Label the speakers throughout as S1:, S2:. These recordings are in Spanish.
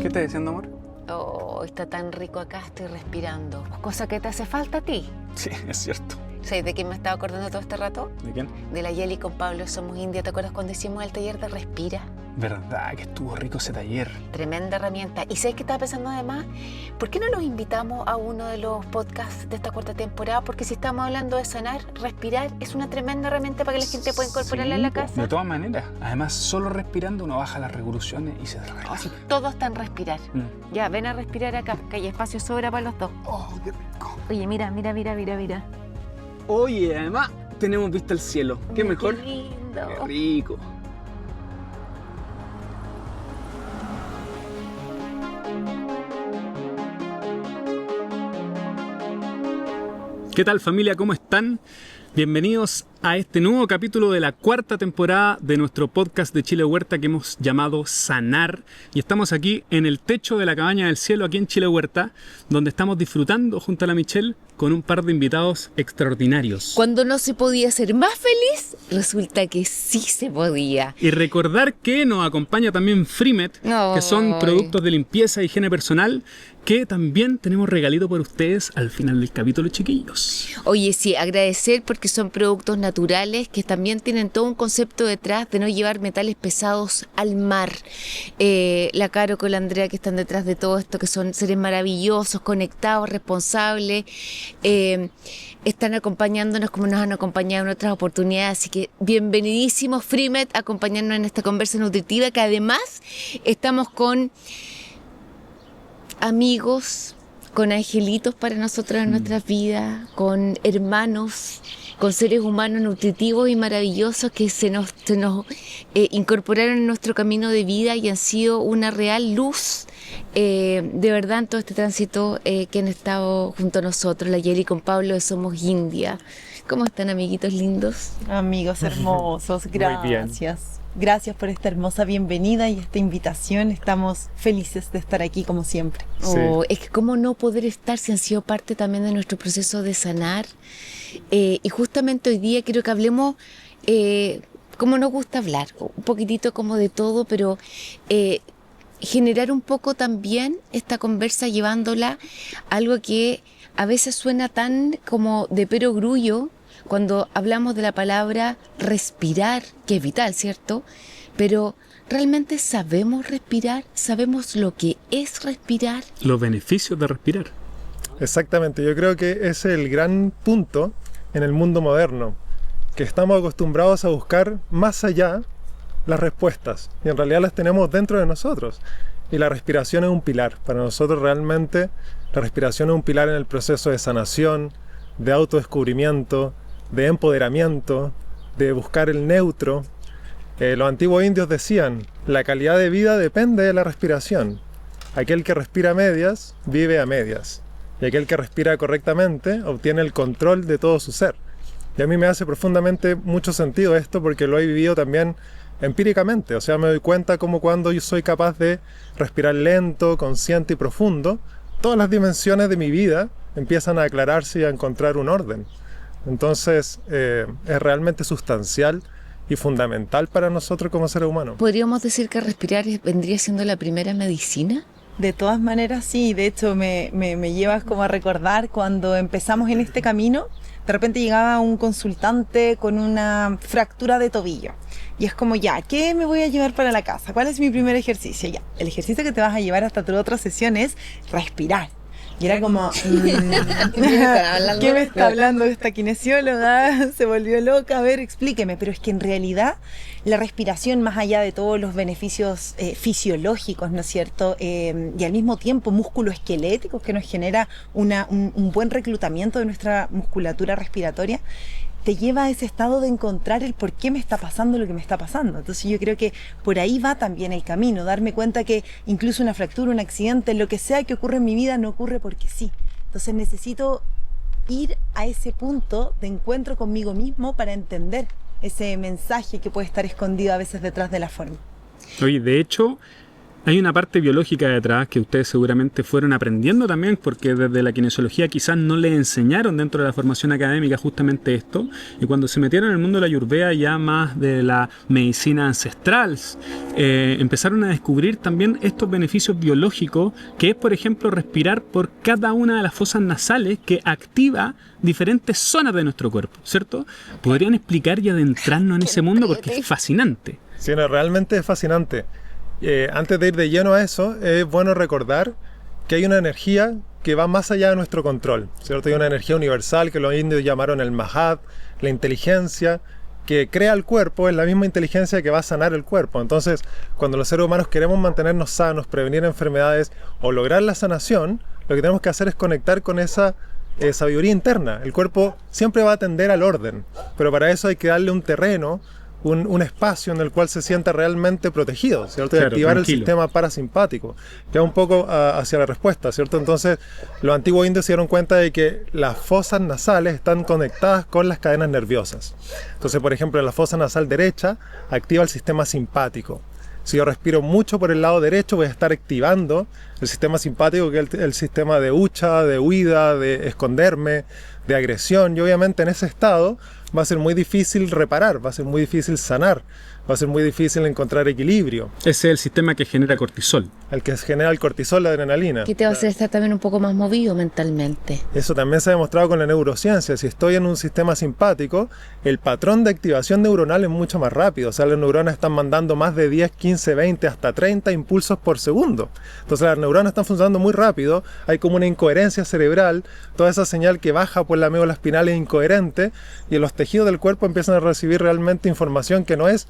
S1: ¿Qué estás diciendo, amor?
S2: Oh, está tan rico acá, estoy respirando. Cosa que te hace falta a ti.
S1: Sí, es cierto.
S2: ¿Sabes de quién me estaba acordando todo este rato?
S1: ¿De quién?
S2: De la Yeli con Pablo Somos India. ¿Te acuerdas cuando hicimos el taller de Respira?
S1: Verdad que estuvo rico ese taller.
S2: Tremenda herramienta. ¿Y sabes qué estaba pensando además? ¿Por qué no los invitamos a uno de los podcasts de esta cuarta temporada? Porque si estamos hablando de sanar, respirar es una tremenda herramienta para que la gente pueda incorporarla en la casa.
S1: De todas maneras. Además, solo respirando uno baja las revoluciones y se relaja.
S2: Oh, si todo está en respirar. Ya, ven a respirar acá, que hay espacio sobra para los dos.
S1: Oh, qué rico.
S2: Oye, mira.
S1: Oye, además, tenemos vista al cielo. ¿Qué
S2: Mira,
S1: mejor?
S2: Qué lindo.
S1: Qué rico. ¿Qué tal, familia? ¿Cómo están? Bienvenidos a este nuevo capítulo de la cuarta temporada de nuestro podcast de Chile Huerta que hemos llamado Sanar. Y estamos aquí en el techo de la Cabaña del Cielo, aquí en Chile Huerta, donde estamos disfrutando junto a la Michelle con un par de invitados extraordinarios.
S2: Cuando no se podía ser más feliz, resulta que sí se podía.
S1: Y recordar que nos acompaña también Frimet, que son
S2: Ay.
S1: productos de limpieza e higiene personal, que también tenemos regalito para ustedes al final del capítulo, chiquillos.
S2: Oye, sí, agradecer porque son productos naturales que también tienen todo un concepto detrás de no llevar metales pesados al mar. La Caro con la Andrea que están detrás de todo esto, que son seres maravillosos, conectados, responsables, están acompañándonos como nos han acompañado en otras oportunidades. Así que bienvenidísimos, Frimet, a acompañarnos en esta conversa nutritiva, que además estamos con amigos, con angelitos para nosotros en nuestras vidas, con hermanos, con seres humanos nutritivos y maravillosos que se nos incorporaron en nuestro camino de vida y han sido una real luz de verdad en todo este tránsito que han estado junto a nosotros, la Yeli con Pablo de Somos India. ¿Cómo están, amiguitos lindos?
S3: Amigos hermosos,
S1: Muy bien.
S3: gracias. Gracias por esta hermosa bienvenida y esta invitación. Estamos felices de estar aquí como siempre.
S1: Sí.
S2: Oh, es que cómo no poder estar si han sido parte también de nuestro proceso de sanar. Y justamente hoy día quiero que hablemos, como nos gusta hablar, un poquitito como de todo, pero generar un poco también esta conversa llevándola a algo que a veces suena tan como de perogrullo, cuando hablamos de la palabra respirar, que es vital, ¿cierto? Pero ¿realmente sabemos respirar? ¿Sabemos lo que es respirar?
S1: Los beneficios de respirar.
S4: Exactamente, yo creo que es el gran punto en el mundo moderno, que estamos acostumbrados a buscar más allá las respuestas, y en realidad las tenemos dentro de nosotros. Y la respiración es un pilar. Para nosotros realmente la respiración es un pilar en el proceso de sanación, de autodescubrimiento, de empoderamiento, de buscar el neutro. Los antiguos indios decían, la calidad de vida depende de la respiración. Aquel que respira a medias, vive a medias. Y aquel que respira correctamente, obtiene el control de todo su ser. Y a mí me hace profundamente mucho sentido esto porque lo he vivido también empíricamente. O sea, me doy cuenta como cuando yo soy capaz de respirar lento, consciente y profundo, todas las dimensiones de mi vida empiezan a aclararse y a encontrar un orden. Entonces, es realmente sustancial y fundamental para nosotros como seres humanos.
S2: ¿Podríamos decir que respirar vendría siendo la primera medicina?
S3: De todas maneras, sí. De hecho, me llevas como a recordar cuando empezamos en este camino. De repente llegaba un consultante con una fractura de tobillo. Y es como, ya, ¿qué me voy a llevar para la casa? ¿Cuál es mi primer ejercicio? Ya, el ejercicio que te vas a llevar hasta tu otra sesión es respirar. Y era como, ¿qué me está hablando esta kinesióloga? Se volvió loca, a ver, explíqueme. Pero es que en realidad la respiración, más allá de todos los beneficios fisiológicos, ¿no es cierto? Y al mismo tiempo musculoesqueléticos que nos genera un buen reclutamiento de nuestra musculatura respiratoria, te lleva a ese estado de encontrar el por qué me está pasando lo que me está pasando. Entonces yo creo que por ahí va también el camino, darme cuenta que incluso una fractura, un accidente, lo que sea que ocurre en mi vida no ocurre porque sí. Entonces necesito ir a ese punto de encuentro conmigo mismo para entender ese mensaje que puede estar escondido a veces detrás de la forma.
S1: Oye, de hecho, Hay una parte biológica detrás que ustedes seguramente fueron aprendiendo también, porque desde la kinesiología quizás no les enseñaron dentro de la formación académica justamente esto, y cuando se metieron en el mundo de la Ayurveda, ya más de la medicina ancestral, empezaron a descubrir también estos beneficios biológicos, que es, por ejemplo, respirar por cada una de las fosas nasales que activa diferentes zonas de nuestro cuerpo, ¿cierto? ¿Podrían explicar y adentrarnos en ese mundo? Porque es fascinante.
S4: Sí, no, realmente es fascinante. Antes de ir de lleno a eso, es bueno recordar que hay una energía que va más allá de nuestro control, ¿cierto? Hay una energía universal que los indios llamaron el Mahad, la inteligencia que crea el cuerpo, es la misma inteligencia que va a sanar el cuerpo. Entonces, cuando los seres humanos queremos mantenernos sanos, prevenir enfermedades o lograr la sanación, lo que tenemos que hacer es conectar con esa sabiduría interna. El cuerpo siempre va a tender al orden, pero para eso hay que darle un terreno, un espacio en el cual se sienta realmente protegido, ¿cierto? Y
S1: claro,
S4: activar
S1: tranquilo.
S4: el sistema parasimpático, que va un poco hacia la respuesta, ¿cierto? Entonces, los antiguos indios se dieron cuenta de que las fosas nasales están conectadas con las cadenas nerviosas. Entonces, por ejemplo, la fosa nasal derecha activa el sistema simpático. Si yo respiro mucho por el lado derecho, voy a estar activando el sistema simpático, que es el sistema de hucha, de huida, de esconderme, de agresión. Y obviamente en ese estado va a ser muy difícil reparar, va a ser muy difícil sanar, va a ser muy difícil encontrar equilibrio.
S1: Ese es el sistema que genera cortisol.
S4: El que genera el cortisol, la adrenalina.
S2: Que te va a hacer estar también un poco más movido mentalmente.
S4: Eso también se ha demostrado con la neurociencia. Si estoy en un sistema simpático, el patrón de activación neuronal es mucho más rápido. O sea, las neuronas están mandando más de 10, 15, 20, hasta 30 impulsos por segundo. Entonces las neuronas están funcionando muy rápido, hay como una incoherencia cerebral, toda esa señal que baja por la médula espinal es incoherente y los tejidos del cuerpo empiezan a recibir realmente información que no es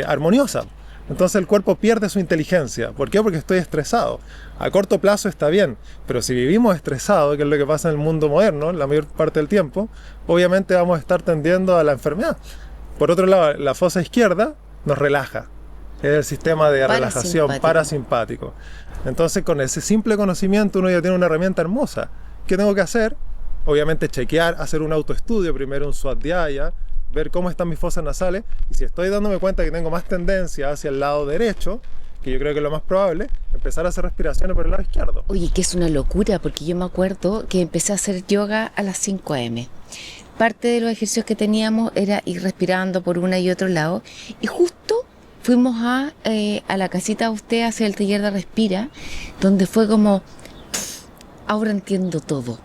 S4: armoniosa. Entonces el cuerpo pierde su inteligencia. ¿Por qué? Porque estoy estresado. A corto plazo está bien, pero si vivimos estresados, que es lo que pasa en el mundo moderno, la mayor parte del tiempo, obviamente vamos a estar tendiendo a la enfermedad. Por otro lado, la fosa izquierda nos relaja. Es el sistema de relajación parasimpático. Entonces, con ese simple conocimiento uno ya tiene una herramienta hermosa. ¿Qué tengo que hacer? Obviamente chequear, hacer un autoestudio, primero un Swadhyaya, ver cómo están mis fosas nasales, y si estoy dándome cuenta que tengo más tendencia hacia el lado derecho, que yo creo que es lo más probable, empezar a hacer respiraciones por el lado izquierdo.
S2: Oye, que es una locura, porque yo me acuerdo que empecé a hacer yoga a las 5 a.m. Parte de los ejercicios que teníamos era ir respirando por una y otro lado, y justo fuimos a la casita de usted a hacer el taller de respira, donde fue como, ahora entiendo todo.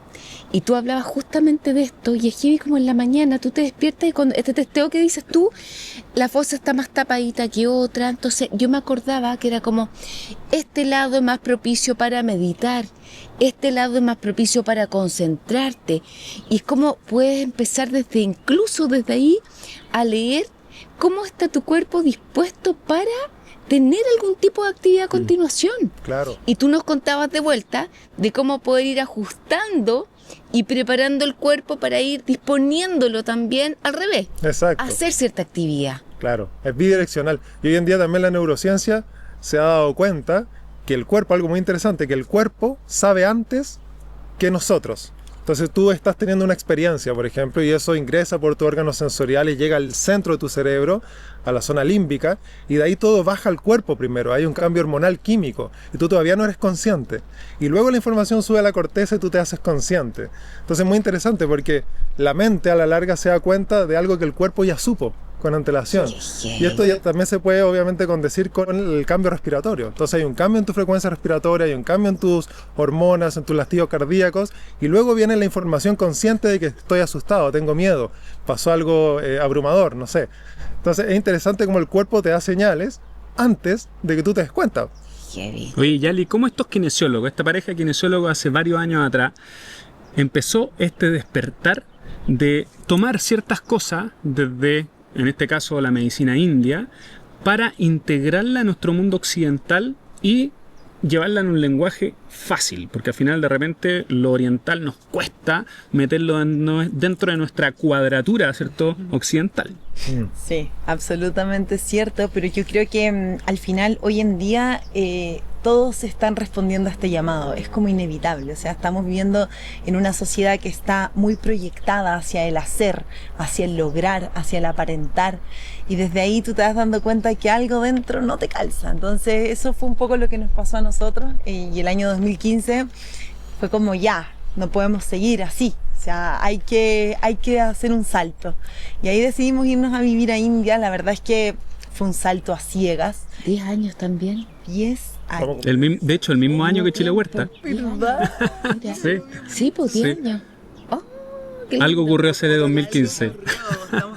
S2: Y tú hablabas justamente de esto, y es que como en la mañana tú te despiertas y cuando este testeo que dices tú, la fosa está más tapadita que otra. Entonces yo me acordaba que era como, este lado es más propicio para meditar, este lado es más propicio para concentrarte. Y es como puedes empezar incluso desde ahí a leer cómo está tu cuerpo dispuesto para tener algún tipo de actividad a continuación.
S4: Claro.
S2: Y tú nos contabas de vuelta de cómo poder ir ajustando y preparando el cuerpo para ir disponiéndolo también al revés.
S4: Exacto.
S2: Hacer cierta actividad.
S4: Claro, es bidireccional. Y hoy en día también la neurociencia se ha dado cuenta que el cuerpo, algo muy interesante, que el cuerpo sabe antes que nosotros. Entonces tú estás teniendo una experiencia, por ejemplo, y eso ingresa por tu órgano sensorial y llega al centro de tu cerebro, a la zona límbica, y de ahí todo baja al cuerpo primero. Hay un cambio hormonal químico y tú todavía no eres consciente. Y luego la información sube a la corteza y tú te haces consciente. Entonces es muy interesante porque la mente a la larga se da cuenta de algo que el cuerpo ya supo con antelación. Y esto ya también se puede obviamente condecir con el cambio respiratorio. Entonces hay un cambio en tu frecuencia respiratoria, hay un cambio en tus hormonas, en tus latidos cardíacos, y luego viene la información consciente de que estoy asustado, tengo miedo, pasó algo abrumador, no sé. Entonces es interesante cómo el cuerpo te da señales antes de que tú te des cuenta.
S1: Oye, Yali, ¿cómo estos kinesiólogos, esta pareja de kinesiólogos hace varios años atrás, empezó este despertar de tomar ciertas cosas desde, en este caso, la medicina india, para integrarla a nuestro mundo occidental y llevarla en un lenguaje fácil, porque al final de repente lo oriental nos cuesta meterlo dentro de nuestra cuadratura, ¿cierto? Occidental.
S3: Sí, absolutamente cierto, pero yo creo que al final, hoy en día, todos están respondiendo a este llamado, es como inevitable, o sea, estamos viviendo en una sociedad que está muy proyectada hacia el hacer, hacia el lograr, hacia el aparentar, y desde ahí tú te vas dando cuenta que algo dentro no te calza. Entonces eso fue un poco lo que nos pasó a nosotros, y el año 2015 fue como ya, no podemos seguir así. O sea, hay que hacer un salto. Y ahí decidimos irnos a vivir a India. La verdad es que fue un salto a ciegas.
S2: 10 años también.
S3: 10 años.
S1: De hecho, el mismo año que Chile Huerta.
S3: ¿Verdad?
S2: Mira.
S1: Sí.
S2: Sí, pues 10
S1: Sí.
S2: años. Oh, qué lindo.
S1: Algo ocurrió ese de 2015.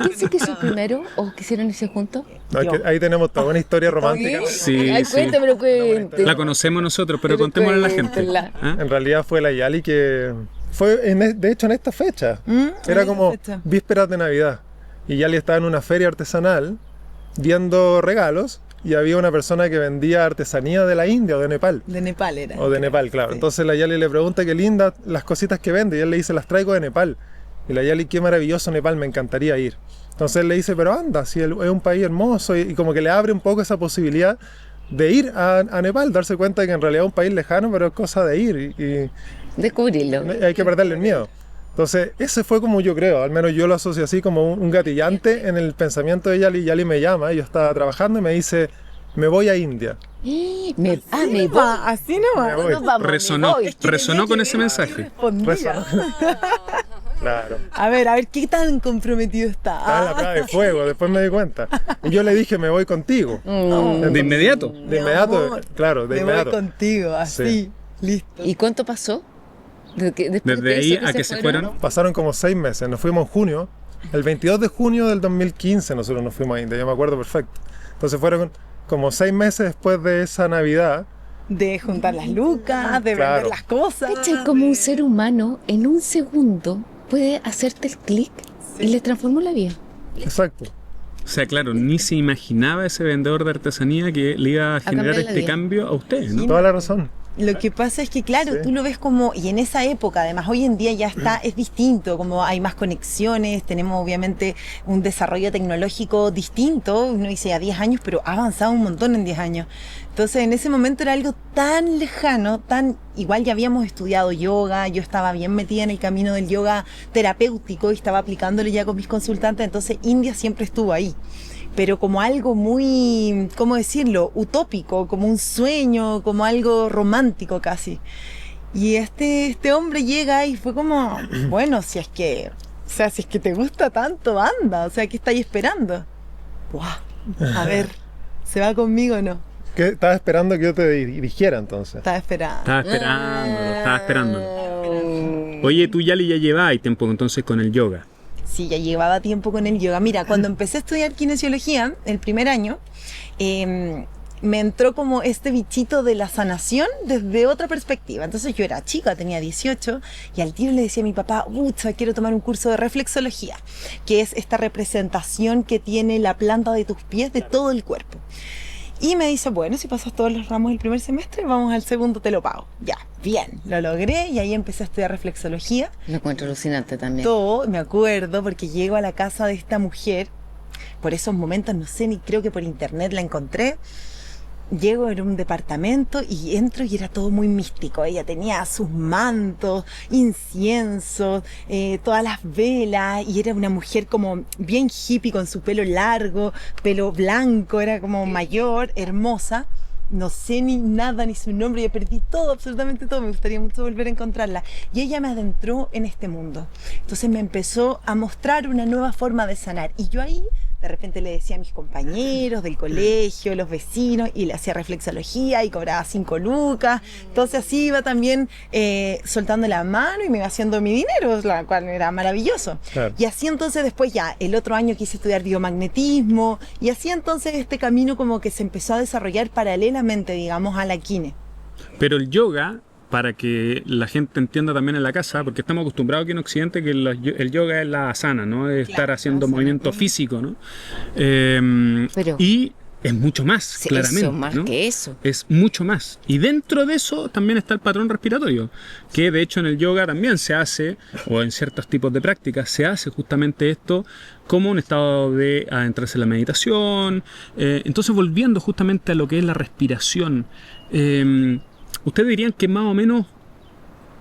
S2: ¿Quién se quiso primero o quisieron irse juntos?
S4: No, es que ahí tenemos toda una historia romántica.
S1: Sí,
S2: Ay,
S1: sí.
S2: cuéntamelo, cuéntame.
S1: La conocemos nosotros, pero contémosle a la gente.
S2: Cuéntala.
S1: ¿Ah?
S4: En realidad fue la Yali que fue, de hecho, en esta fecha. Era como vísperas de Navidad. Y Yali estaba en una feria artesanal viendo regalos y había una persona que vendía artesanía de la India o de Nepal.
S3: De Nepal era.
S4: O de Nepal, claro.
S3: Sí.
S4: Entonces la Yali le pregunta qué lindas las cositas que vende y él le dice, las traigo de Nepal. Y la Yali, qué maravilloso Nepal, me encantaría ir. Entonces él le dice, pero anda, si es un país hermoso, y como que le abre un poco esa posibilidad de ir a Nepal, darse cuenta de que en realidad es un país lejano, pero es cosa de ir y
S2: Descubrirlo.
S4: hay que perderle el miedo. Entonces ese fue como yo creo, al menos yo lo asocio así como un gatillante en el pensamiento de Yali. Yali me llama, yo estaba trabajando y me dice, me voy a India.
S2: Me voy.
S3: Así nomás.
S4: Me voy.
S2: Nos vamos,
S1: Resonó,
S2: me voy.
S1: resonó con ese mensaje.
S4: Resonó. Claro.
S3: A ver, qué tan comprometido está.
S4: Estaba en la prueba de fuego, después me di cuenta. Y yo le dije, me voy contigo.
S1: De inmediato.
S4: De inmediato,
S3: amor,
S4: claro, de
S3: me
S4: inmediato.
S3: voy contigo, así,
S4: Sí.
S3: listo.
S2: ¿Y cuánto pasó? Después
S1: Desde
S2: de
S1: ahí
S2: eso
S1: a que se fueron.
S4: Pasaron como 6 meses, nos fuimos en junio. El 22 de junio del 2015 nosotros nos fuimos a India, yo me acuerdo perfecto. Entonces fueron como 6 meses después de esa Navidad.
S3: De juntar las lucas, de
S4: Claro.
S3: vender las cosas.
S2: ¿Cachai? Como un ser humano en un segundo puede hacerte el clic y le transformó la vida.
S4: Exacto.
S1: O sea, claro, ni se imaginaba ese vendedor de artesanía que le iba a generar
S2: cambiar la
S1: este
S2: vida.
S1: cambio a ustedes, ¿no?
S4: Toda la razón.
S3: Lo que pasa es que, claro,
S4: Sí.
S3: tú lo ves como, y en esa época, además, hoy en día ya está, es distinto, como hay más conexiones, tenemos obviamente un desarrollo tecnológico distinto, uno dice a 10 años, pero ha avanzado un montón en 10 años. Entonces, en ese momento era algo tan lejano, igual ya habíamos estudiado yoga, yo estaba bien metida en el camino del yoga terapéutico y estaba aplicándolo ya con mis consultantes, entonces India siempre estuvo ahí. Pero como algo muy, ¿cómo decirlo?, utópico, como un sueño, como algo romántico casi. Y este hombre llega y fue como, bueno, si es que te gusta tanto, anda, o sea, ¿qué estáis esperando? ¡Buah! A ver, ¿se va conmigo o no?
S4: ¿Qué estaba esperando que yo te dirigiera entonces?
S3: Estaba esperando.
S1: Estaba esperando. Oye, tú ya llevabas tiempo entonces con el yoga.
S3: Sí, ya llevaba tiempo con el yoga. Mira, cuando empecé a estudiar kinesiología, el primer año, me entró como este bichito de la sanación desde otra perspectiva. Entonces yo era chica, tenía 18, y al tiro le decía a mi papá, quiero tomar un curso de reflexología, que es esta representación que tiene la planta de tus pies de todo el cuerpo. Y me dice, bueno, si pasas todos los ramos del primer semestre, vamos al segundo, te lo pago. Ya, bien, lo logré y ahí empecé a estudiar reflexología.
S2: Lo encuentro alucinante también.
S3: Todo, me acuerdo, porque llego a la casa de esta mujer, por esos momentos, no sé, ni creo que por internet la encontré. Llego en un departamento y entro y era todo muy místico. Ella tenía sus mantos, inciensos, todas las velas, y era una mujer como bien hippie con su pelo largo, pelo blanco, era como mayor, hermosa. No sé ni nada, ni su nombre, yo perdí todo, absolutamente todo, me gustaría mucho volver a encontrarla. Y ella me adentró en este mundo. Entonces me empezó a mostrar una nueva forma de sanar. Y yo ahí, de repente le decía a mis compañeros del colegio, los vecinos, y le hacía reflexología y cobraba 5 lucas. Entonces así iba también soltando la mano y me iba haciendo mi dinero, lo cual era maravilloso.
S4: Claro.
S3: Y así entonces después ya, el otro año quise estudiar biomagnetismo, y así entonces este camino como que se empezó a desarrollar paralelamente, digamos, a la kine.
S1: Pero el yoga, para que la gente entienda también en la casa, porque estamos acostumbrados aquí en Occidente que el yoga es la asana, ¿no? Es estar haciendo
S3: asana.
S1: movimiento físico, ¿no?
S2: Pero-
S1: Y es mucho más,
S2: Sí,
S1: claramente.
S2: eso, más
S1: ¿no?
S2: que eso.
S1: Es mucho más. Y dentro de eso también está el patrón respiratorio, que de hecho en el yoga también se hace, o en ciertos tipos de prácticas, se hace justamente esto como un estado de adentrarse en la meditación. Entonces, volviendo justamente a lo que es la respiración, ¿ustedes dirían que más o menos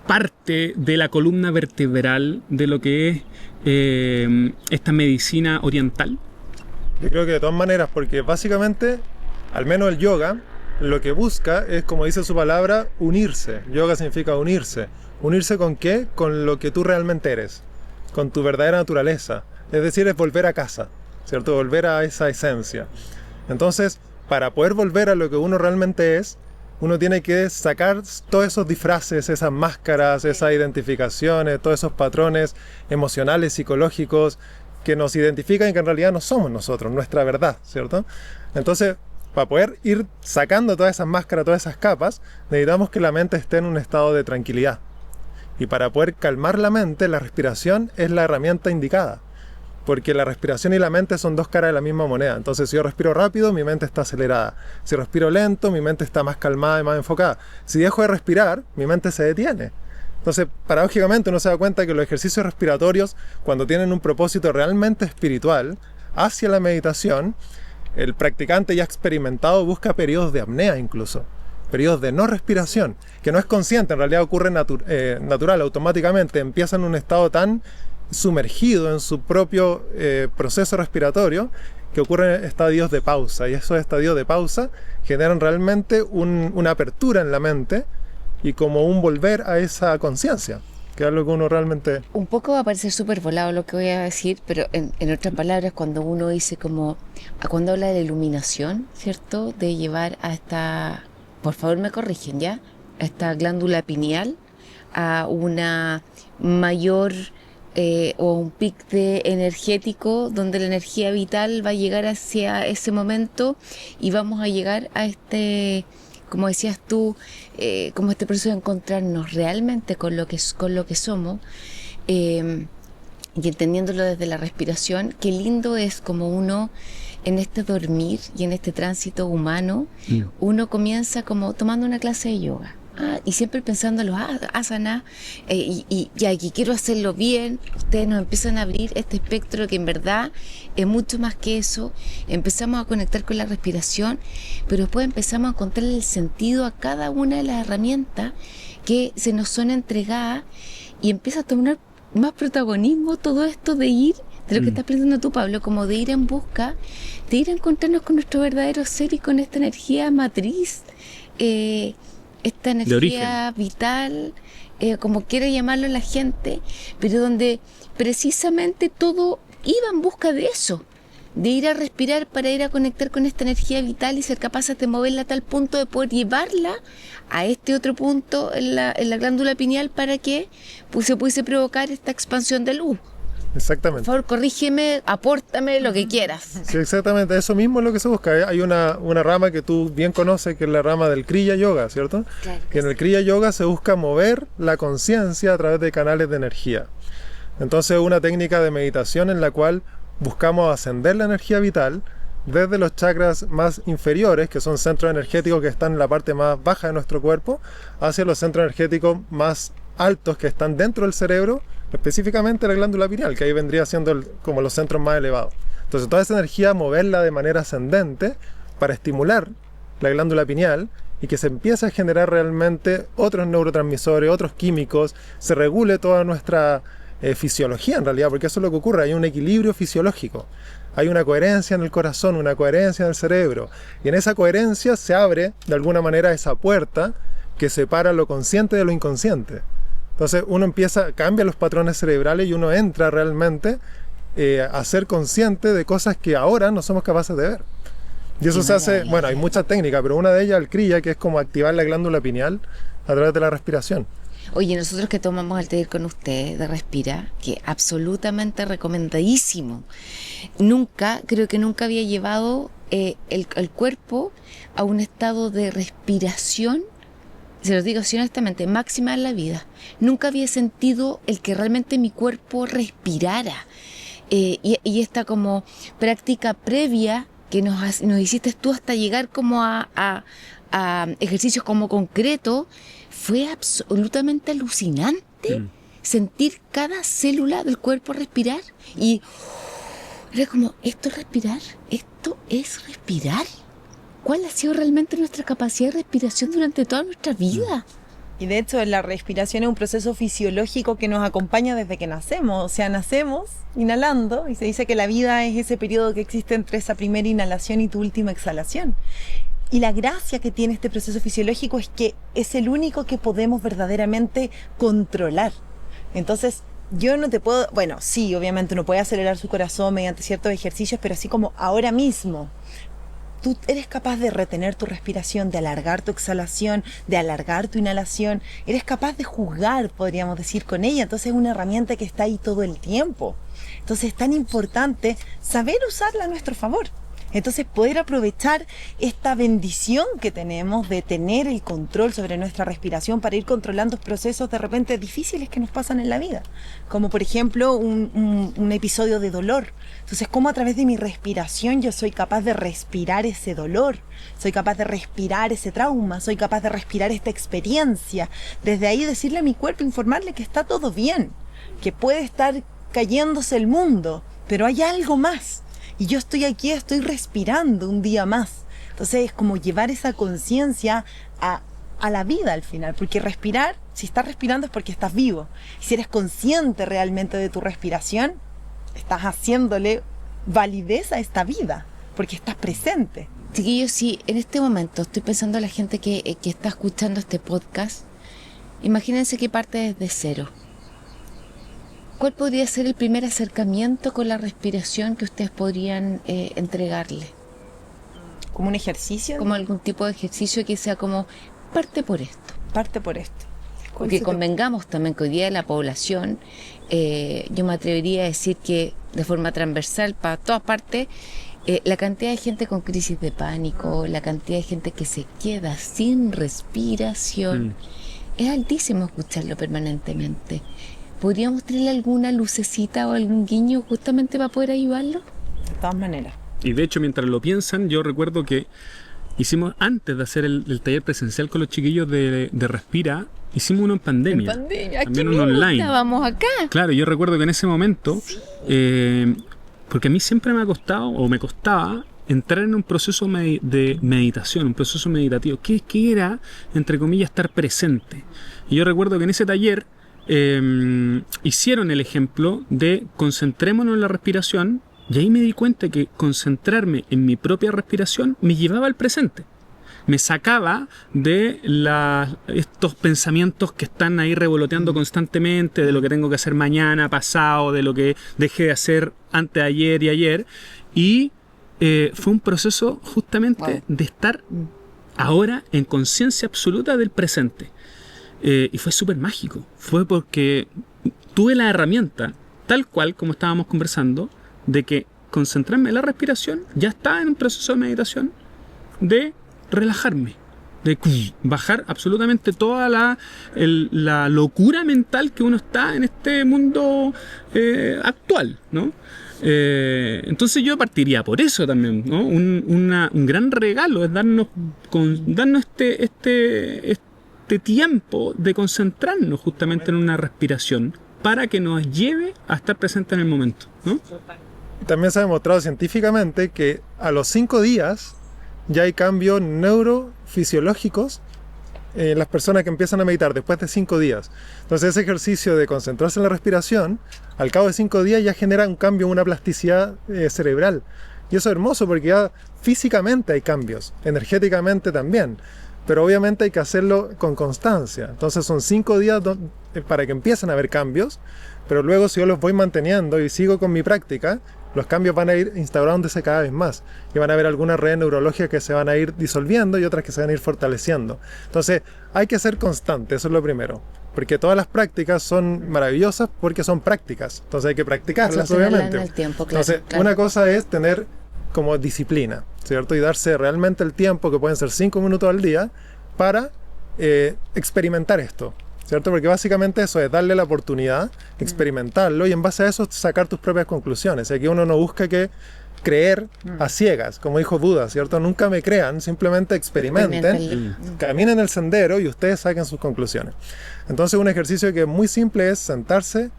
S1: parte de la columna vertebral de lo que es esta medicina oriental?
S4: Yo creo que de todas maneras, porque básicamente, al menos el yoga, lo que busca es, como dice su palabra, unirse. Yoga significa unirse. ¿Unirse con qué? Con lo que tú realmente eres, con tu verdadera naturaleza. Es decir, es volver a casa, ¿cierto? Volver a esa esencia. Entonces, para poder volver a lo que uno realmente es, uno tiene que sacar todos esos disfraces, esas máscaras, esas identificaciones, todos esos patrones emocionales, psicológicos, que nos identifican y que en realidad no somos nosotros, nuestra verdad, ¿cierto? Entonces, para poder ir sacando todas esas máscaras, todas esas capas, necesitamos que la mente esté en un estado de tranquilidad. Y para poder calmar la mente, la respiración es la herramienta indicada. Porque la respiración y la mente son dos caras de la misma moneda. Entonces, si yo respiro rápido, mi mente está acelerada. Si respiro lento, mi mente está más calmada y más enfocada. Si dejo de respirar, mi mente se detiene. Entonces, paradójicamente, uno se da cuenta que los ejercicios respiratorios, cuando tienen un propósito realmente espiritual, hacia la meditación, el practicante ya experimentado busca periodos de apnea incluso, periodos de no respiración, que no es consciente, en realidad ocurre natural, automáticamente, empieza en un estado tan sumergido en su propio proceso respiratorio que ocurren estadios de pausa, y esos estadios de pausa generan realmente una apertura en la mente y como un volver a esa conciencia, que es lo que uno realmente...
S2: Un poco va a parecer súper volado lo que voy a decir, pero en otras palabras, cuando uno dice cuando habla de la iluminación, ¿cierto? De llevar a esta, por favor me corrigen ya, a esta glándula pineal a una mayor o un pic de energético donde la energía vital va a llegar hacia ese momento y vamos a llegar a este, como decías tú, como este proceso de encontrarnos realmente con lo que somos y entendiéndolo desde la respiración. Qué lindo es como uno en este dormir y en este tránsito humano, uno comienza como tomando una clase de yoga. Y siempre pensando en los asanas y aquí quiero hacerlo bien. Ustedes nos empiezan a abrir este espectro que en verdad es mucho más que eso. Empezamos a conectar con la respiración, pero después empezamos a encontrar el sentido a cada una de las herramientas que se nos son entregadas y empieza a tomar más protagonismo todo esto de ir, de lo que estás planteando tú, Pablo, como de ir en busca, de ir a encontrarnos con nuestro verdadero ser y con esta energía matriz, esta energía vital, como quiera llamarlo la gente, pero donde precisamente todo iba en busca de eso, de ir a respirar para ir a conectar con esta energía vital y ser capaces de moverla a tal punto de poder llevarla a este otro punto en la glándula pineal para que se pudiese provocar esta expansión de luz.
S4: Exactamente.
S2: Por favor, corrígeme, apórtame lo que quieras.
S4: Sí, exactamente, eso mismo es lo que se busca. Hay una rama que tú bien conoces, que es la rama del Kriya Yoga, ¿cierto?
S2: Claro.
S4: Que en el Kriya Yoga se busca mover la conciencia a través de canales de energía. Entonces es una técnica de meditación en la cual buscamos ascender la energía vital desde los chakras más inferiores, que son centros energéticos que están en la parte más baja de nuestro cuerpo, hacia los centros energéticos más altos que están dentro del cerebro, específicamente la glándula pineal, que ahí vendría siendo como los centros más elevados. Entonces toda esa energía moverla de manera ascendente para estimular la glándula pineal y que se empiece a generar realmente otros neurotransmisores, otros químicos, se regule toda nuestra fisiología en realidad, porque eso es lo que ocurre, hay un equilibrio fisiológico, hay una coherencia en el corazón, una coherencia en el cerebro, y en esa coherencia se abre de alguna manera esa puerta que separa lo consciente de lo inconsciente. Entonces uno cambia los patrones cerebrales y uno entra realmente a ser consciente de cosas que ahora no somos capaces de ver. Y eso se hace, bueno, hay muchas técnicas, pero una de ellas el Kriya, que es como activar la glándula pineal a través de la respiración.
S2: Oye, nosotros que tomamos el taller con usted de Respira, que absolutamente recomendadísimo. Creo que nunca había llevado el cuerpo a un estado de respiración, se los digo así honestamente, máxima en la vida. Nunca había sentido el que realmente mi cuerpo respirara. Y esta como práctica previa que nos hiciste tú hasta llegar como a ejercicios como concretos, fue absolutamente alucinante. Sentir cada célula del cuerpo respirar y era como, ¿esto es respirar? ¿Cuál ha sido realmente nuestra capacidad de respiración durante toda nuestra vida?
S3: Y de hecho la respiración es un proceso fisiológico que nos acompaña desde que nacemos. O sea, nacemos inhalando y se dice que la vida es ese periodo que existe entre esa primera inhalación y tu última exhalación. Y la gracia que tiene este proceso fisiológico es que es el único que podemos verdaderamente controlar. Entonces, yo no te puedo... Bueno, sí, obviamente uno puede acelerar su corazón mediante ciertos ejercicios, pero así como ahora mismo tú eres capaz de retener tu respiración, de alargar tu exhalación, de alargar tu inhalación. Eres capaz de jugar, podríamos decir, con ella. Entonces es una herramienta que está ahí todo el tiempo. Entonces es tan importante saber usarla a nuestro favor. Entonces poder aprovechar esta bendición que tenemos de tener el control sobre nuestra respiración para ir controlando procesos de repente difíciles que nos pasan en la vida. Como por ejemplo un episodio de dolor. Entonces cómo a través de mi respiración yo soy capaz de respirar ese dolor. Soy capaz de respirar ese trauma. Soy capaz de respirar esta experiencia. Desde ahí decirle a mi cuerpo, informarle que está todo bien. Que puede estar cayéndose el mundo. Pero hay algo más. Y yo estoy aquí, estoy respirando un día más. Entonces es como llevar esa conciencia a la vida al final. Porque respirar, si estás respirando es porque estás vivo. Si eres consciente realmente de tu respiración, estás haciéndole validez a esta vida. Porque estás presente.
S2: Chiquillos, sí, en este momento estoy pensando en la gente que está escuchando este podcast. Imagínense que parte desde cero. ¿Cuál podría ser el primer acercamiento con la respiración que ustedes podrían entregarle?
S3: ¿Como un ejercicio?
S2: Como algún tipo de ejercicio que sea como, parte por esto.
S3: Parte por esto.
S2: Porque convengamos también que hoy día la población, yo me atrevería a decir que de forma transversal para todas partes, la cantidad de gente con crisis de pánico, la cantidad de gente que se queda sin respiración, es altísimo escucharlo permanentemente. ¿Podríamos tener alguna lucecita o algún guiño justamente para poder ayudarlo?
S3: De todas maneras.
S1: Y de hecho, mientras lo piensan, yo recuerdo que hicimos, antes de hacer el taller presencial con los chiquillos de Respira, hicimos uno en pandemia.
S2: En pandemia,
S1: también uno online.
S2: Estábamos acá.
S1: Claro, yo recuerdo que en ese momento, porque a mí siempre me ha costado, o me costaba, entrar en un proceso de meditación, un proceso meditativo, que era, entre comillas, estar presente. Y yo recuerdo que en ese taller hicieron el ejemplo de concentrémonos en la respiración, y ahí me di cuenta que concentrarme en mi propia respiración me llevaba al presente. Me sacaba de estos pensamientos que están ahí revoloteando constantemente, de lo que tengo que hacer mañana, pasado, de lo que dejé de hacer antes de ayer y ayer. Y fue un proceso justamente de estar ahora en conciencia absoluta del presente. Y fue súper mágico. Fue porque tuve la herramienta, tal cual como estábamos conversando, de que concentrarme en la respiración ya estaba en un proceso de meditación, de relajarme, de bajar absolutamente toda la locura mental que uno está en este mundo actual, ¿no? Entonces yo partiría por eso también, ¿no? Un gran regalo es darnos este tiempo de concentrarnos justamente en una respiración para que nos lleve a estar presente en el momento, ¿no?
S4: También se ha demostrado científicamente que a los 5 días ya hay cambios neurofisiológicos en las personas que empiezan a meditar después de 5 días. Entonces ese ejercicio de concentrarse en la respiración, al cabo de 5 días ya genera un cambio, una plasticidad cerebral. Y eso es hermoso porque ya físicamente hay cambios, energéticamente también. Pero obviamente hay que hacerlo con constancia. Entonces son 5 días para que empiecen a haber cambios, pero luego si yo los voy manteniendo y sigo con mi práctica, los cambios van a ir instaurándose cada vez más. Y van a haber algunas redes neurológicas que se van a ir disolviendo y otras que se van a ir fortaleciendo. Entonces hay que ser constante, eso es lo primero. Porque todas las prácticas son maravillosas porque son prácticas. Entonces hay que practicarlas, obviamente.
S2: En el tiempo, claro,
S4: Entonces
S2: claro.
S4: una cosa es tener como disciplina, ¿cierto? Y darse realmente el tiempo, que pueden ser 5 minutos al día, para experimentar esto, ¿cierto? Porque básicamente eso es darle la oportunidad, experimentarlo y en base a eso sacar tus propias conclusiones. Aquí uno no busca que creer a ciegas, como dijo Buda, ¿cierto? Nunca me crean, simplemente experimenten, caminen el sendero y ustedes saquen sus conclusiones. Entonces un ejercicio que es muy simple es sentarse,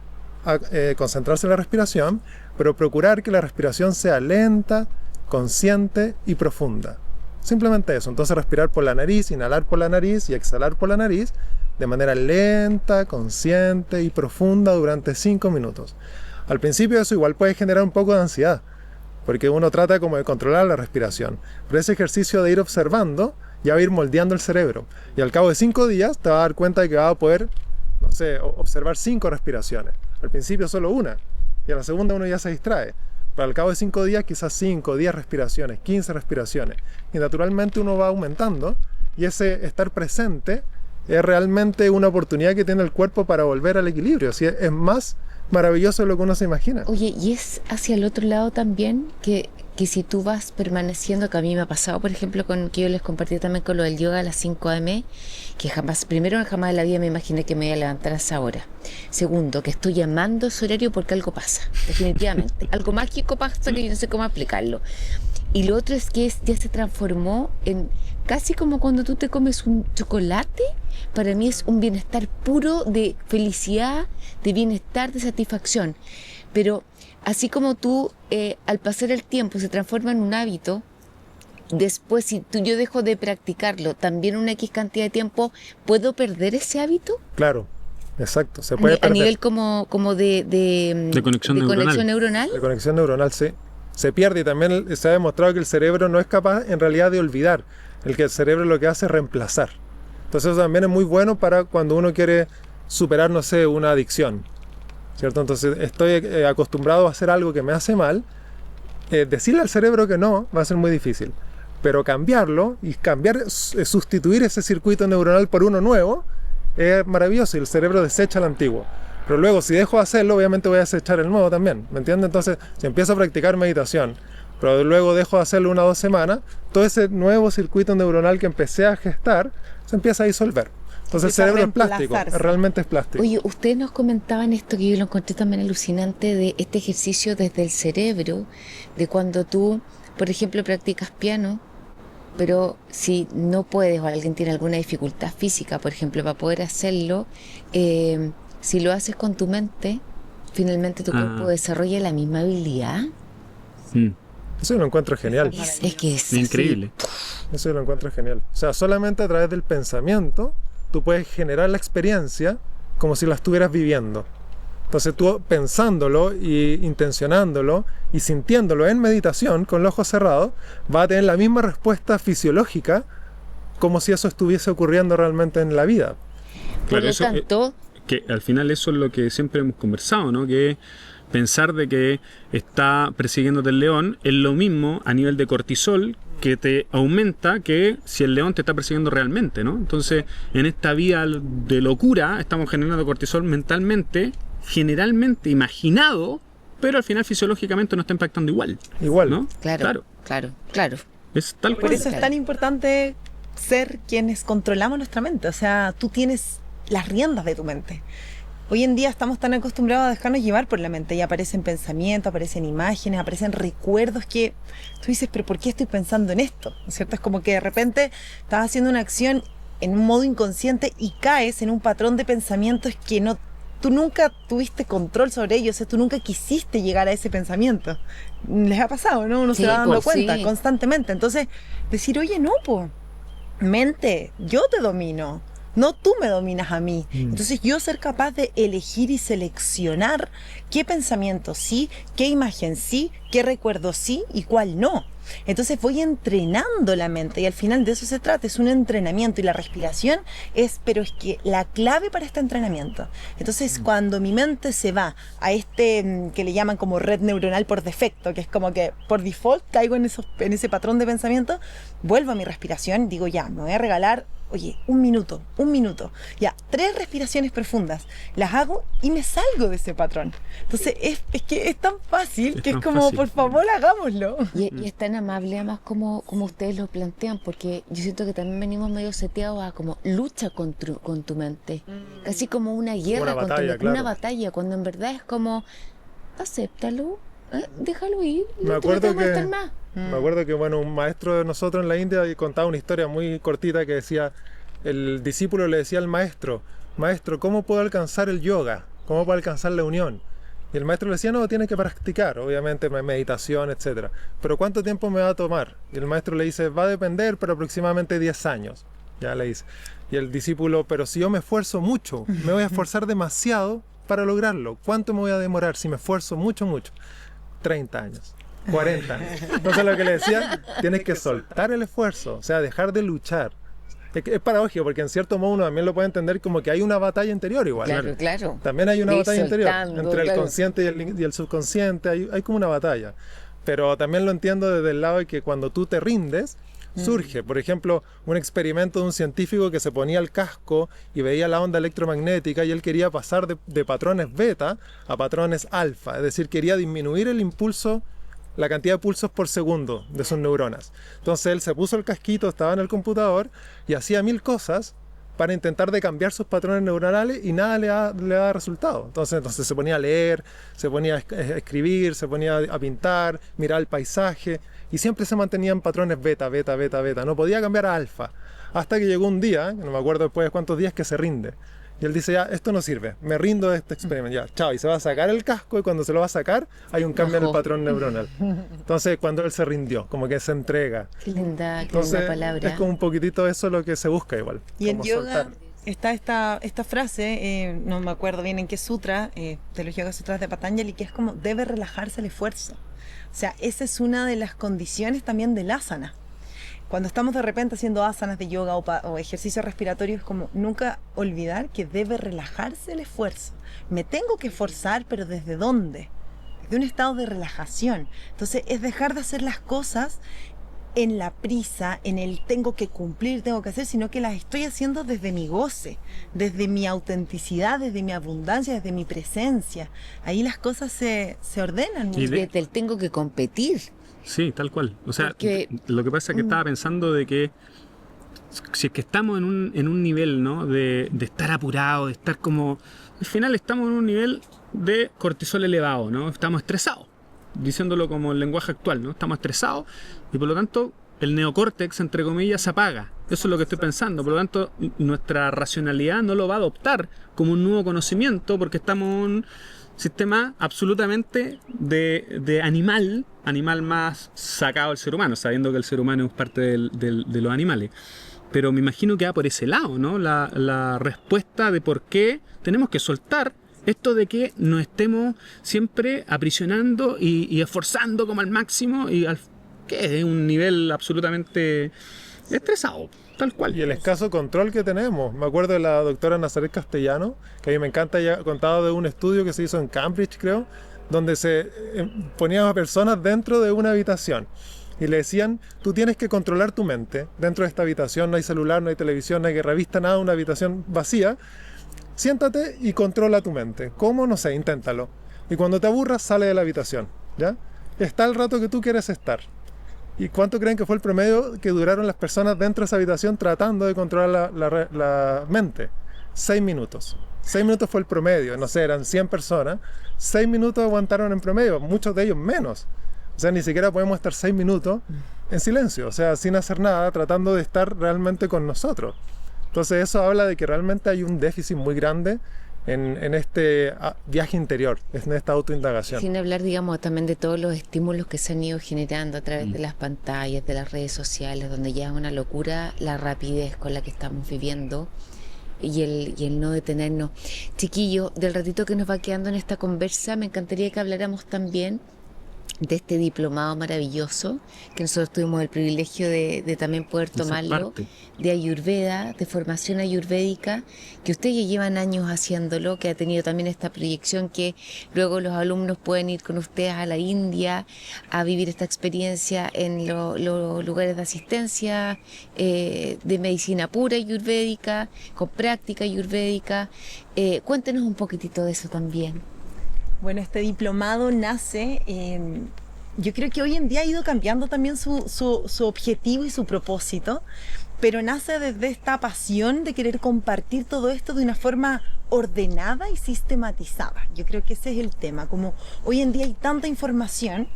S4: concentrarse en la respiración, pero procurar que la respiración sea lenta, consciente y profunda. Simplemente eso. Entonces respirar por la nariz, inhalar por la nariz y exhalar por la nariz de manera lenta, consciente y profunda durante 5 minutos. Al principio eso igual puede generar un poco de ansiedad, porque uno trata como de controlar la respiración. Pero ese ejercicio de ir observando ya va a ir moldeando el cerebro. Y al cabo de 5 días te vas a dar cuenta de que vas a poder, no sé, observar 5 respiraciones. Al principio solo una, y a la segunda uno ya se distrae. Pero al cabo de 5 días quizás 5, 10 respiraciones, 15 respiraciones. Y naturalmente uno va aumentando, y ese estar presente es realmente una oportunidad que tiene el cuerpo para volver al equilibrio. Así es más maravilloso de lo que uno se imagina.
S2: Oye, y es hacia el otro lado también que si tú vas permaneciendo, que a mí me ha pasado, por ejemplo, con que yo les compartí también con lo del yoga a las 5 a.m., que jamás en la vida me imaginé que me iba a levantar a esa hora. Segundo, que estoy llamando ese horario porque algo pasa, definitivamente. Algo mágico pasa que yo no sé cómo explicarlo. Y lo otro es que ya se transformó en casi como cuando tú te comes un chocolate. Para mí es un bienestar puro de felicidad, de bienestar, de satisfacción. Pero así como tú, al pasar el tiempo, se transforma en un hábito, después si yo dejo de practicarlo, también una X cantidad de tiempo, ¿puedo perder ese hábito?
S4: Claro, exacto. Se puede perder.
S2: A nivel como de
S1: conexión
S2: neuronal.
S4: De conexión neuronal, sí. Se pierde, y también se ha demostrado que el cerebro no es capaz en realidad de olvidar. El cerebro lo que hace es reemplazar. Entonces eso también es muy bueno para cuando uno quiere superar, no sé, una adicción, ¿cierto? Entonces estoy acostumbrado a hacer algo que me hace mal, decirle al cerebro que no va a ser muy difícil, pero cambiarlo y sustituir ese circuito neuronal por uno nuevo es maravilloso, y el cerebro desecha el antiguo. Pero luego, si dejo de hacerlo, obviamente voy a desechar el nuevo también, ¿me entiendes? Entonces, si empiezo a practicar meditación, pero luego dejo de hacerlo 1 o 2 semanas, todo ese nuevo circuito neuronal que empecé a gestar se empieza a disolver. Entonces el cerebro es plástico, realmente es plástico.
S2: Oye, ustedes nos comentaban esto que yo lo encontré también alucinante, de este ejercicio desde el cerebro, de cuando tú, por ejemplo, practicas piano, pero si no puedes o alguien tiene alguna dificultad física, por ejemplo, para poder hacerlo, si lo haces con tu mente, finalmente tu cuerpo desarrolla la misma habilidad.
S4: Eso lo encuentro genial.
S2: Es que es
S1: increíble.
S4: Eso lo encuentro genial. O sea, solamente a través del pensamiento tú puedes generar la experiencia como si la estuvieras viviendo. Entonces tú pensándolo y intencionándolo y sintiéndolo en meditación con los ojos cerrados, vas a tener la misma respuesta fisiológica como si eso estuviese ocurriendo realmente en la vida.
S1: Claro,
S2: por lo tanto,
S1: que al final eso es lo que siempre hemos conversado, ¿no? Que pensar de que está persiguiéndote el león es lo mismo a nivel de cortisol, que te aumenta que si el león te está persiguiendo realmente, ¿no? Entonces, en esta vía de locura estamos generando cortisol mentalmente, generalmente imaginado, pero al final fisiológicamente no está impactando igual.
S4: Igual,
S1: ¿no?
S2: Claro.
S1: Es tal cual.
S3: Por eso es tan importante ser quienes controlamos nuestra mente. O sea, tú tienes las riendas de tu mente. Hoy en día estamos tan acostumbrados a dejarnos llevar por la mente, y aparecen pensamientos, aparecen imágenes, aparecen recuerdos que tú dices, pero ¿por qué estoy pensando en esto? ¿No es cierto? Es como que de repente estás haciendo una acción en un modo inconsciente y caes en un patrón de pensamientos que tú nunca tuviste control sobre ellos, o sea, tú nunca quisiste llegar a ese pensamiento. Les ha pasado, ¿no? Uno se va dando cuenta constantemente. Entonces, decir, oye, no, mente, yo te domino. No tú me dominas a mí. Entonces yo ser capaz de elegir y seleccionar qué pensamiento sí, qué imagen sí, qué recuerdo sí y cuál no. Entonces voy entrenando la mente, y al final de eso se trata, es un entrenamiento, y la respiración pero es que la clave para este entrenamiento. Entonces cuando mi mente se va a que le llaman como red neuronal por defecto, que es como que por default caigo en ese patrón de pensamiento, vuelvo a mi respiración, digo ya, me voy a regalar, oye, un minuto, ya, 3 respiraciones profundas, las hago y me salgo de ese patrón. Entonces es que es tan fácil que es como, fácil. Por favor, hagámoslo.
S2: Y es tan amable además como ustedes lo plantean, porque yo siento que también venimos medio seteados a como lucha con tu mente, casi como una guerra con tu mente, una batalla, cuando en verdad es como, acéptalo, Déjalo ir.
S4: Me acuerdo
S2: te
S4: que,
S2: más.
S4: me acuerdo que bueno, un maestro de nosotros en la India contaba una historia muy cortita que decía, el discípulo le decía al maestro, maestro, ¿cómo puedo alcanzar el yoga? ¿Cómo puedo alcanzar la unión? Y el maestro le decía, no, tienes que practicar, obviamente meditación, etc. Pero ¿cuánto tiempo me va a tomar? Y el maestro le dice, va a depender, pero aproximadamente 10 años. Ya le dice. Y el discípulo, pero si yo me esfuerzo mucho, me voy a esforzar demasiado para lograrlo. ¿Cuánto me voy a demorar si me esfuerzo mucho, mucho? 30 años. 40 años. Entonces lo que le decía, tienes que soltar el esfuerzo, o sea, dejar de luchar. Es paradójico porque en cierto modo uno también lo puede entender como que hay una batalla interior igual.
S2: Claro, claro.
S4: También hay una
S2: Ir
S4: batalla interior
S2: soltando,
S4: entre el
S2: claro.
S4: consciente y el subconsciente, hay como una batalla. Pero también lo entiendo desde el lado de que cuando tú te rindes, surge, por ejemplo, un experimento de un científico que se ponía el casco y veía la onda electromagnética y él quería pasar de patrones beta a patrones alfa, es decir, quería disminuir el impulso, la cantidad de pulsos por segundo de sus neuronas. Entonces él se puso el casquito, estaba en el computador y hacía 1000 cosas para intentar de cambiar sus patrones neuronales y nada le daba resultado. Entonces se ponía a leer, se ponía a escribir, se ponía a pintar, mirar el paisaje y siempre se mantenía en patrones beta, beta, beta, beta. No podía cambiar a alfa. Hasta que llegó un día, no me acuerdo después de cuántos días, que se rinde. Y él dice, ya, esto no sirve, me rindo de este experimento, ya, chao. Y se va a sacar el casco y cuando se lo va a sacar hay un cambio en el patrón neuronal. Entonces cuando él se rindió, como que se entrega.
S2: Qué linda
S4: Entonces
S2: palabra.
S4: es como un poquitito eso lo que se busca igual.
S3: Y en
S4: como
S3: yoga
S4: soltar.
S3: está esta frase, no me acuerdo bien en qué sutra, de los Yoga Sutras de Patanjali, que es como debe relajarse el esfuerzo. O sea, esa es una de las condiciones también del asana. Cuando estamos de repente haciendo asanas de yoga o ejercicios respiratorios, es como nunca olvidar que debe relajarse el esfuerzo. Me tengo que esforzar, pero ¿desde dónde? Desde un estado de relajación. Entonces es dejar de hacer las cosas en la prisa, en el tengo que cumplir, tengo que hacer, sino que las estoy haciendo desde mi goce, desde mi autenticidad, desde mi abundancia, desde mi presencia. Ahí las cosas se ordenan.
S1: Y
S2: Desde el tengo que competir.
S1: Sí, tal cual. O sea,
S2: Porque-
S1: lo que pasa es que estaba pensando de que si es que estamos en un nivel, ¿no? De estar apurado, de estar como... Al final estamos en un nivel de cortisol elevado, ¿no? Estamos estresados, diciéndolo como el lenguaje actual, ¿no? Estamos estresados y por lo tanto el neocórtex, entre comillas, se apaga. Eso es lo que estoy pensando. Por lo tanto, nuestra racionalidad no lo va a adoptar como un nuevo conocimiento porque estamos en un sistema absolutamente de animal más sacado del ser humano, sabiendo que el ser humano es parte de los animales. Pero me imagino que va por ese lado, ¿no? La respuesta de por qué tenemos que soltar esto de que nos estemos siempre aprisionando y esforzando como al máximo y que es un nivel absolutamente estresado, tal cual.
S4: Y el escaso control que tenemos. Me acuerdo de la doctora Nazaret Castellano, que a mí me encanta, ella ha contado de un estudio que se hizo en Cambridge, creo, donde se ponían a personas dentro de una habitación y le decían, tú tienes que controlar tu mente. Dentro de esta habitación no hay celular, no hay televisión, no hay revista, nada, una habitación vacía. Siéntate y controla tu mente. ¿Cómo? No sé, inténtalo. Y cuando te aburras, sale de la habitación, ¿ya? Está el rato que tú quieres estar. ¿Y cuánto creen que fue el promedio que duraron las personas dentro de esa habitación tratando de controlar la mente? 6 minutos. 6 minutos fue el promedio, no sé, eran 100 personas. 6 minutos aguantaron en promedio, muchos de ellos menos. O sea, ni siquiera podemos estar 6 minutos en silencio, o sea, sin hacer nada, tratando de estar realmente con nosotros. Entonces eso habla de que realmente hay un déficit muy grande en este viaje interior, en esta autoindagación.
S2: Sin hablar, digamos, también de todos los estímulos que se han ido generando a través de las pantallas, de las redes sociales, donde ya es una locura la rapidez con la que estamos viviendo y el no detenernos. Chiquillo, del ratito que nos va quedando en esta conversa, me encantaría que habláramos también de este diplomado maravilloso que nosotros tuvimos el privilegio de también poder tomarlo, de Ayurveda, de formación ayurvédica, que ustedes ya llevan años haciéndolo, que ha tenido también esta proyección que luego los alumnos pueden ir con ustedes a la India a vivir esta experiencia en los lugares de asistencia de medicina pura ayurvédica, con práctica ayurvédica. Cuéntenos un poquitito de eso también.
S3: Bueno, este diplomado nace, yo creo que hoy en día ha ido cambiando también su objetivo y su propósito, pero nace desde esta pasión de querer compartir todo esto de una forma ordenada y sistematizada. Yo creo que ese es el tema, como hoy en día hay tanta información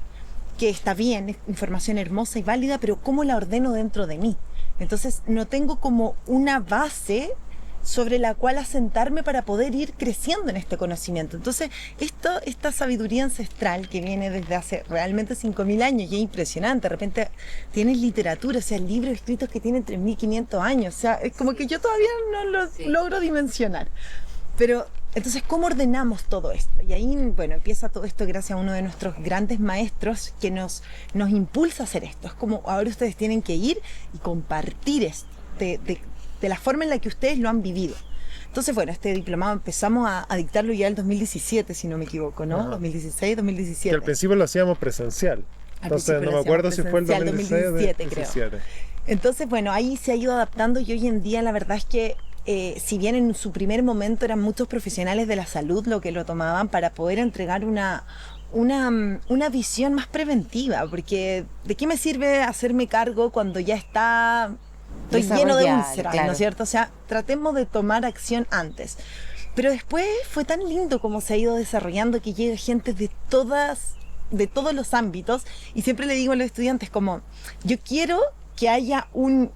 S3: que está bien, es información hermosa y válida, pero ¿cómo la ordeno dentro de mí? Entonces no tengo como una base sobre la cual asentarme para poder ir creciendo en este conocimiento. Entonces, esta sabiduría ancestral que viene desde hace realmente 5.000 años, y es impresionante, de repente tienes literatura, o sea, libros escritos que tienen 3.500 años, o sea, es como que yo todavía no lo logro dimensionar. Pero, entonces, ¿cómo ordenamos todo esto? Y ahí, bueno, empieza todo esto gracias a uno de nuestros grandes maestros que nos impulsa a hacer esto. Es como, ahora ustedes tienen que ir y compartir esto, de la forma en la que ustedes lo han vivido. Entonces, bueno, este diplomado empezamos a dictarlo ya en el 2017, si no me equivoco, ¿no? 2016, 2017.
S4: Que al principio lo hacíamos presencial. Entonces, no me acuerdo si fue el 2016 o 2017.
S3: Creo. Entonces, bueno, ahí se ha ido adaptando y hoy en día la verdad es que si bien en su primer momento eran muchos profesionales de la salud lo que lo tomaban para poder entregar una visión más preventiva, porque ¿de qué me sirve hacerme cargo cuando ya estoy lleno de úlceras, claro, ¿no es cierto? O sea, tratemos de tomar acción antes. Pero después fue tan lindo como se ha ido desarrollando que llega gente de todos los ámbitos, y siempre le digo a los estudiantes como, yo quiero que haya un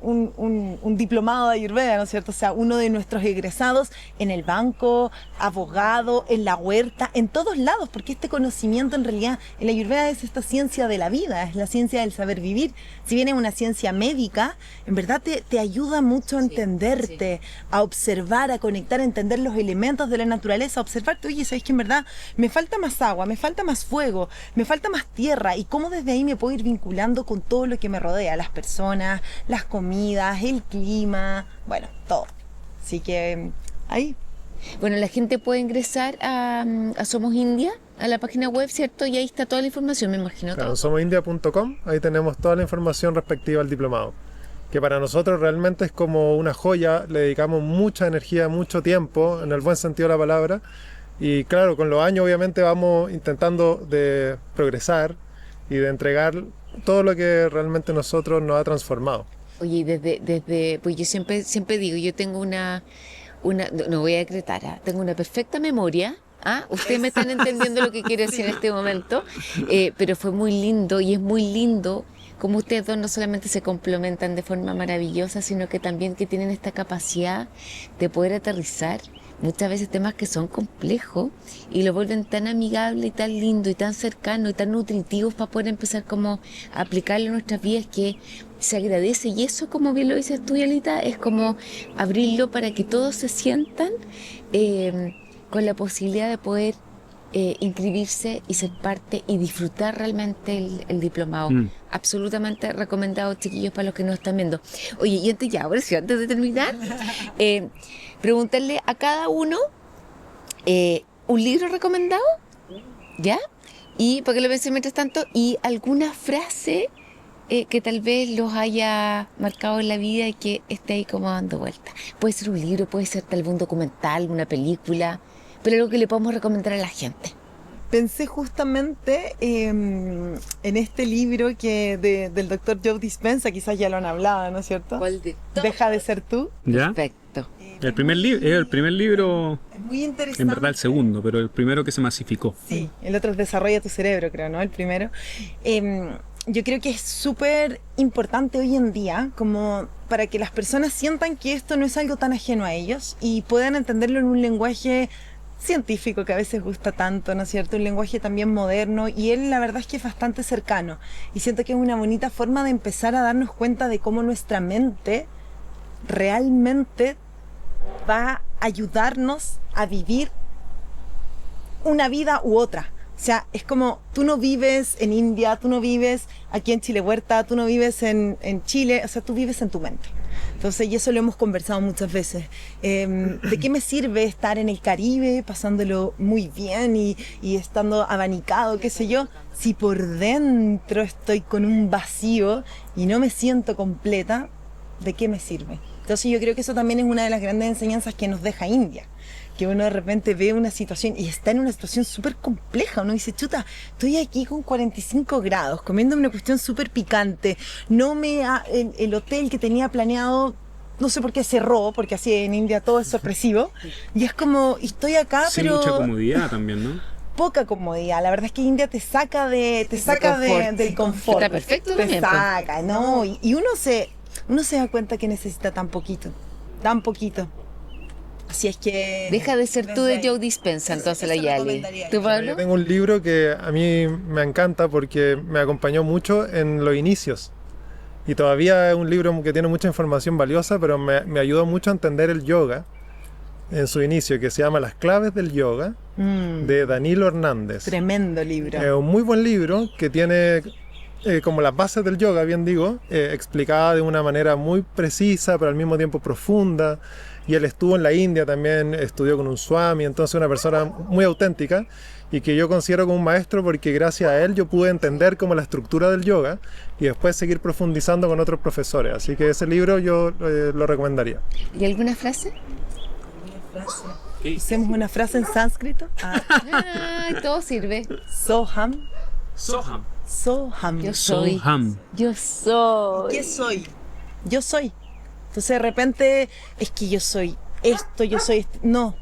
S3: diplomado de Ayurveda, ¿no es cierto? O sea, uno de nuestros egresados en el banco, abogado, en la huerta, en todos lados, porque este conocimiento en realidad, el Ayurveda es esta ciencia de la vida, es la ciencia del saber vivir. Si bien es una ciencia médica, en verdad te ayuda mucho a entenderte, a observar, a conectar, a entender los elementos de la naturaleza, a observarte, oye, ¿sabes que en verdad me falta más agua, me falta más fuego, me falta más tierra? Y cómo desde ahí me puedo ir vinculando con todo lo que me rodea, las personas, las comidas, el clima, bueno, todo. Así que ahí.
S2: Bueno, la gente puede ingresar a Somos India, a la página web, ¿cierto? Y ahí está toda la información, me imagino.
S4: Claro, somosindia.com, ahí tenemos toda la información respectiva al diplomado, que para nosotros realmente es como una joya, le dedicamos mucha energía, mucho tiempo, en el buen sentido de la palabra, y claro, con los años obviamente vamos intentando de progresar y de entregar todo lo que realmente nosotros nos ha transformado.
S2: Oye, pues yo siempre digo, yo tengo no voy a decretar, tengo una perfecta memoria. Ustedes me están entendiendo lo que quiero decir en este momento, pero fue muy lindo, y es muy lindo como ustedes dos no solamente se complementan de forma maravillosa, sino que también que tienen esta capacidad de poder aterrizar muchas veces temas que son complejos y lo vuelven tan amigable y tan lindo y tan cercano y tan nutritivos para poder empezar como a aplicarlo en nuestras vidas, que se agradece. Y eso, como bien lo dices tú, Yalita, es como abrirlo para que todos se sientan con la posibilidad de poder inscribirse y ser parte y disfrutar realmente el diplomado. Absolutamente recomendado, chiquillos, para los que nos están viendo. Oye, y antes de terminar, preguntarle a cada uno un libro recomendado, ¿ya? Y para que lo piensen mientras tanto, y alguna frase que tal vez los haya marcado en la vida y que esté ahí como dando vuelta. Puede ser un libro, puede ser tal vez un documental, una película, pero algo que le podemos recomendar a la gente.
S3: Pensé justamente en este libro del doctor Joe Dispenza, quizás ya lo han hablado, ¿no es cierto?
S2: ¿Cuál de todos?
S3: Deja de ser tú.
S1: ¿Ya?
S2: Perfecto.
S1: El primer libro,
S3: Es muy interesante.
S1: en verdad el segundo, pero el primero que se masificó.
S3: Sí, el otro es Desarrolla tu cerebro, creo, ¿no? El primero. Yo creo que es súper importante hoy en día, como para que las personas sientan que esto no es algo tan ajeno a ellos y puedan entenderlo en un lenguaje científico que a veces gusta tanto, ¿no es cierto? Un lenguaje también moderno, y él la verdad es que es bastante cercano, y siento que es una bonita forma de empezar a darnos cuenta de cómo nuestra mente realmente va a ayudarnos a vivir una vida u otra. O sea, es como, tú no vives en India, tú no vives aquí en Chile Huerta, tú no vives en Chile, o sea, tú vives en tu mente. Entonces, y eso lo hemos conversado muchas veces. ¿De qué me sirve estar en el Caribe, pasándolo muy bien y estando abanicado, qué sé yo, si por dentro estoy con un vacío y no me siento completa? ¿De qué me sirve? Entonces yo creo que eso también es una de las grandes enseñanzas que nos deja India. que uno de repente ve una situación y está en una situación súper compleja. Uno dice, chuta, estoy aquí con 45 grados, comiendo una cuestión súper picante. El hotel que tenía planeado, no sé por qué cerró, porque así en India todo es sorpresivo. Y es como, estoy acá,
S1: Sin
S3: pero
S1: mucha comodidad también, ¿no?
S3: poca comodidad. La verdad es que India te saca del confort.
S2: Está perfecto
S3: Te
S2: también, pues.
S3: saca, ¿no? Y uno se da cuenta que necesita tan poquito. Así es que...
S2: Deja de ser tú de
S3: desde-
S2: Joe Dispenza, entonces la
S3: eso
S2: Yali.
S3: recomendaría
S2: ¿Tú,
S3: yo.
S2: Pablo?
S4: Yo tengo un libro que a mí me encanta porque me acompañó mucho en los inicios. Y todavía es un libro que tiene mucha información valiosa, pero me ayudó mucho a entender el yoga en su inicio, que se llama Las claves del yoga, de Danilo Hernández.
S3: Tremendo libro.
S4: Es un muy buen libro que tiene como las bases del yoga, bien digo, explicada de una manera muy precisa, pero al mismo tiempo profunda. Y él estuvo en la India también, estudió con un swami, entonces una persona muy auténtica y que yo considero como un maestro porque gracias a él yo pude entender como la estructura del yoga y después seguir profundizando con otros profesores. Así que ese libro yo lo recomendaría.
S2: ¿Y alguna frase?
S3: Hacemos una frase en sánscrito.
S2: Ay, todo sirve.
S3: Soham.
S1: Soham.
S3: Soham.
S2: Yo soy.
S1: Soham.
S2: Yo soy.
S3: ¿Qué soy? Yo soy. Entonces de repente es que yo soy esto, yo soy esto. No,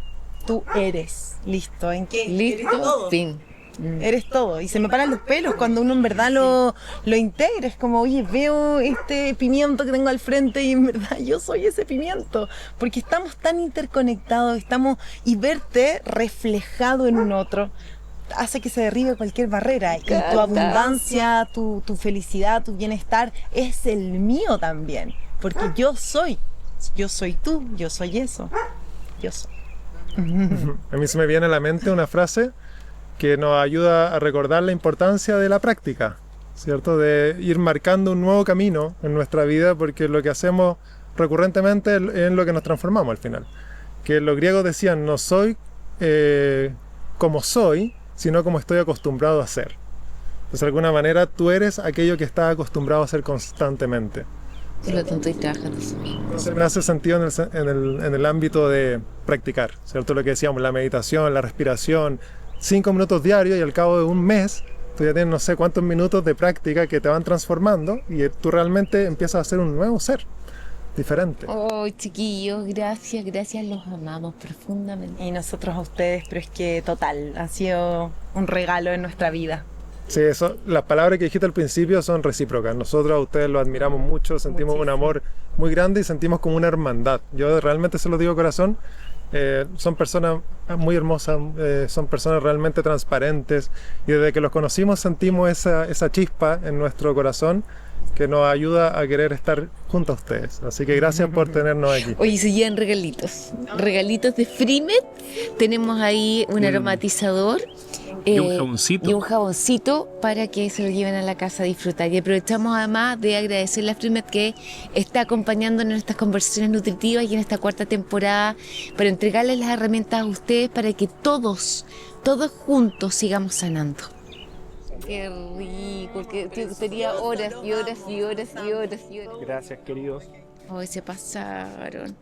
S3: tú eres. Listo. ¿En qué? Eres
S2: Listo,
S3: todo.
S2: fin.
S3: Eres todo. Y se me paran los pelos cuando uno en verdad lo integra. Es como, oye, veo este pimiento que tengo al frente y en verdad yo soy ese pimiento. Porque estamos tan interconectados, y verte reflejado en un otro hace que se derribe cualquier barrera. Y tu
S2: Cata.
S3: abundancia, tu felicidad, tu bienestar es el mío también. Porque yo soy tú, yo soy eso. Yo soy.
S4: A mí se me viene a la mente una frase que nos ayuda a recordar la importancia de la práctica, ¿cierto? De ir marcando un nuevo camino en nuestra vida, porque lo que hacemos recurrentemente es en lo que nos transformamos al final. Que los griegos decían, no soy como soy, sino como estoy acostumbrado a ser. Entonces, de alguna manera, tú eres aquello que estás acostumbrado a hacer constantemente.
S2: Por lo tanto, estoy trabajando eso.
S4: Entonces me hace sentido en el ámbito de practicar, ¿cierto? Lo que decíamos, la meditación, la respiración, 5 minutos diarios y al cabo de un mes tú ya tienes no sé cuántos minutos de práctica que te van transformando y tú realmente empiezas a ser un nuevo ser, diferente.
S2: Oh, chiquillos, gracias, los amamos profundamente.
S3: Y nosotros a ustedes, pero es que total, ha sido un regalo en nuestra vida.
S4: Sí, eso, las palabras que dijiste al principio son recíprocas. Nosotros a ustedes lo admiramos mucho, sentimos un amor muy grande y sentimos como una hermandad. Yo realmente se lo digo de corazón. Son personas muy hermosas, son personas realmente transparentes y desde que los conocimos sentimos esa chispa en nuestro corazón que nos ayuda a querer estar junto a ustedes. Así que gracias por tenernos aquí.
S2: Oye, se llevan regalitos de Frimet. Tenemos ahí un aromatizador
S1: Y un jaboncito.
S2: y un jaboncito para que se lo lleven a la casa a disfrutar. Y aprovechamos además de agradecerle a Frimet que está acompañándonos en estas conversaciones nutritivas y en esta 4ª temporada para entregarles las herramientas a ustedes para que todos juntos sigamos sanando. Qué rico, que te gustaría horas y horas y horas y horas y horas.
S4: Gracias, queridos.
S2: Hoy se pasaron.